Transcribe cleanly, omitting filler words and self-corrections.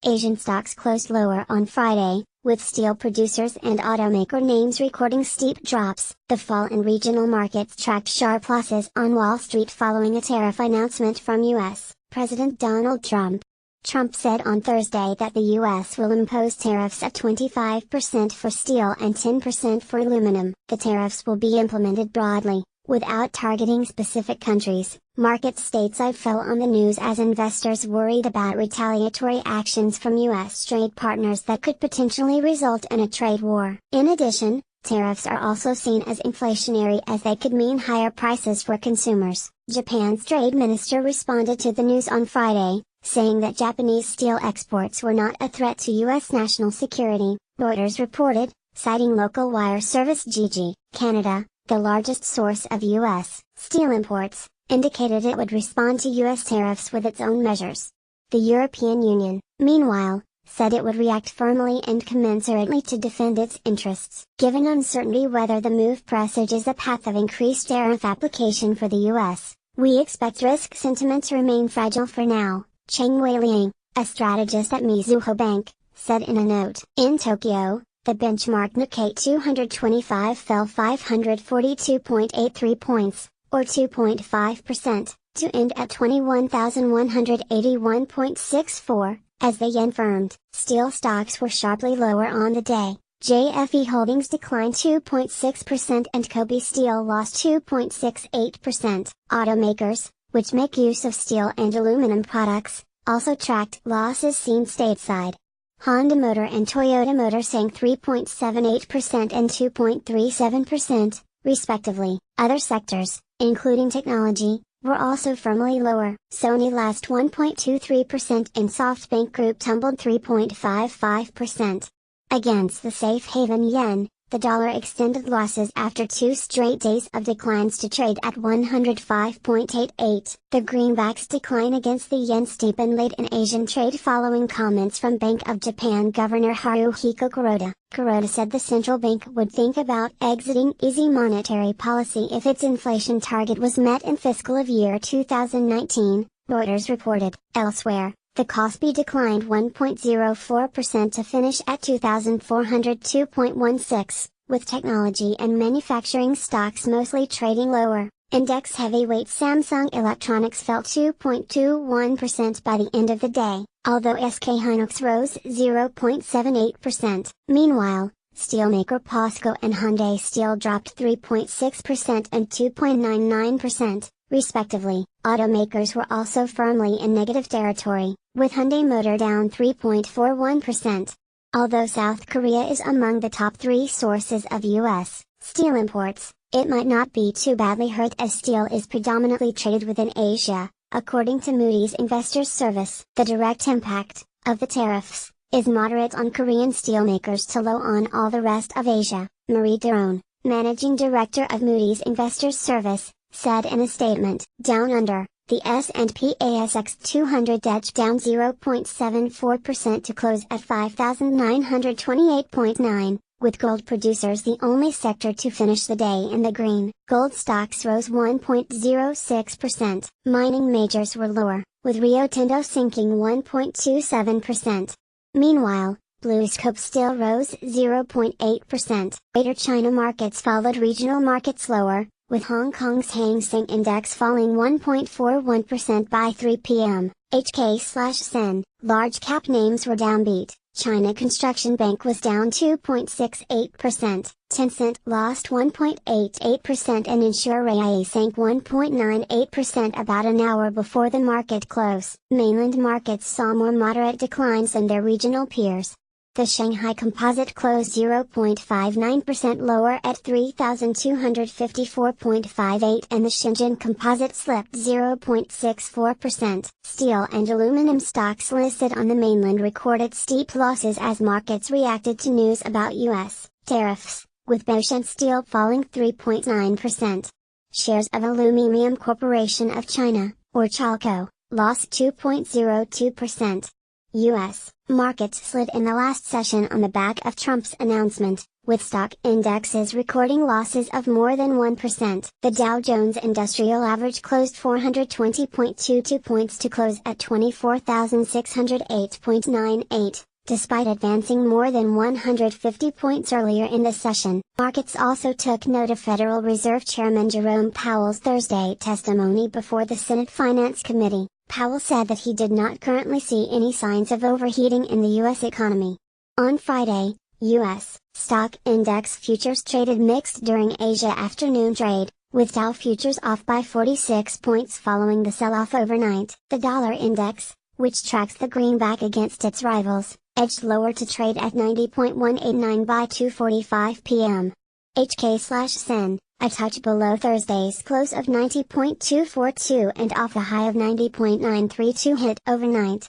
Asian stocks closed lower on Friday, with steel producers and automaker names recording steep drops. The fall in regional markets tracked sharp losses on Wall Street following a tariff announcement from U.S. President Donald Trump. Trump said on Thursday that the U.S. will impose tariffs of 25% for steel and 10% for aluminum. The tariffs will be implemented broadly, without targeting specific countries. Markets stateside fell on the news as investors worried about retaliatory actions from U.S. trade partners that could potentially result in a trade war. In addition, tariffs are also seen as inflationary as they could mean higher prices for consumers. Japan's trade minister responded to the news on Friday, saying that Japanese steel exports were not a threat to U.S. national security, Reuters reported, citing local wire service Gigi. Canada, the largest source of U.S. steel imports, indicated it would respond to U.S. tariffs with its own measures. The European Union, meanwhile, said it would react firmly and commensurately to defend its interests. Given uncertainty whether the move presages a path of increased tariff application for the U.S., we expect risk sentiment to remain fragile for now, Cheng Weiliang, a strategist at Mizuho Bank, said in a note. In Tokyo, the benchmark Nikkei 225 fell 542.83 points, or 2.5%, to end at 21,181.64, as the yen firmed. Steel stocks were sharply lower on the day. JFE Holdings declined 2.6% and Kobe Steel lost 2.68%. Automakers, which make use of steel and aluminum products, also tracked losses seen stateside. Honda Motor and Toyota Motor sank 3.78% and 2.37%, respectively. Other sectors, including technology, were also firmly lower. Sony lost 1.23% and SoftBank Group tumbled 3.55%. Against the safe haven yen, the dollar extended losses after 2 straight days of declines to trade at 105.88. The greenback's decline against the yen steepened late in Asian trade following comments from Bank of Japan Governor Haruhiko Kuroda. Kuroda said the central bank would think about exiting easy monetary policy if its inflation target was met in fiscal year 2019, Reuters reported. Elsewhere, the Kospi declined 1.04% to finish at 2,402.16, with technology and manufacturing stocks mostly trading lower. Index heavyweight Samsung Electronics fell 2.21% by the end of the day, although SK Hynix rose 0.78%. Meanwhile, steelmaker POSCO and Hyundai Steel dropped 3.6% and 2.99%, respectively. Automakers were also firmly in negative territory, with Hyundai Motor down 3.41%. Although South Korea is among the top 3 sources of U.S. steel imports, it might not be too badly hurt as steel is predominantly traded within Asia, according to Moody's Investors Service. The direct impact of the tariffs is moderate on Korean steelmakers to low on all the rest of Asia. Marie Daron, managing director of Moody's Investors Service, said in a statement. Down under, the S&P ASX 200 edged down 0.74% to close at 5,928.9, with gold producers the only sector to finish the day in the green. Gold stocks rose 1.06%. Mining majors were lower, with Rio Tinto sinking 1.27%. Meanwhile, BlueScope still rose 0.8%. Greater China markets followed regional markets lower, with Hong Kong's Hang Seng Index falling 1.41% by 3 p.m. HK/Sen, large cap names were downbeat. China Construction Bank was down 2.68%, Tencent lost 1.88% and Insure AI sank 1.98% about an hour before the market close. Mainland markets saw more moderate declines than their regional peers. The Shanghai Composite closed 0.59% lower at 3,254.58 and the Shenzhen Composite slipped 0.64%. Steel and aluminum stocks listed on the mainland recorded steep losses as markets reacted to news about U.S. tariffs, with Baosheng Steel falling 3.9%. Shares of Aluminium Corporation of China, or Chalco, lost 2.02%. U.S. markets slid in the last session on the back of Trump's announcement, with stock indexes recording losses of more than 1%. The Dow Jones Industrial Average closed 420.22 points to close at 24,608.98. Despite advancing more than 150 points earlier in the session. Markets also took note of Federal Reserve Chairman Jerome Powell's Thursday testimony before the Senate Finance Committee. Powell said that he did not currently see any signs of overheating in the U.S. economy. On Friday, U.S. stock index futures traded mixed during Asia afternoon trade, with Dow futures off by 46 points following the sell-off overnight. The dollar index, which tracks the greenback against its rivals, edged lower to trade at 90.189 by 2:45 p.m. HK/SEN, a touch below Thursday's close of 90.242 and off the high of 90.932 hit overnight.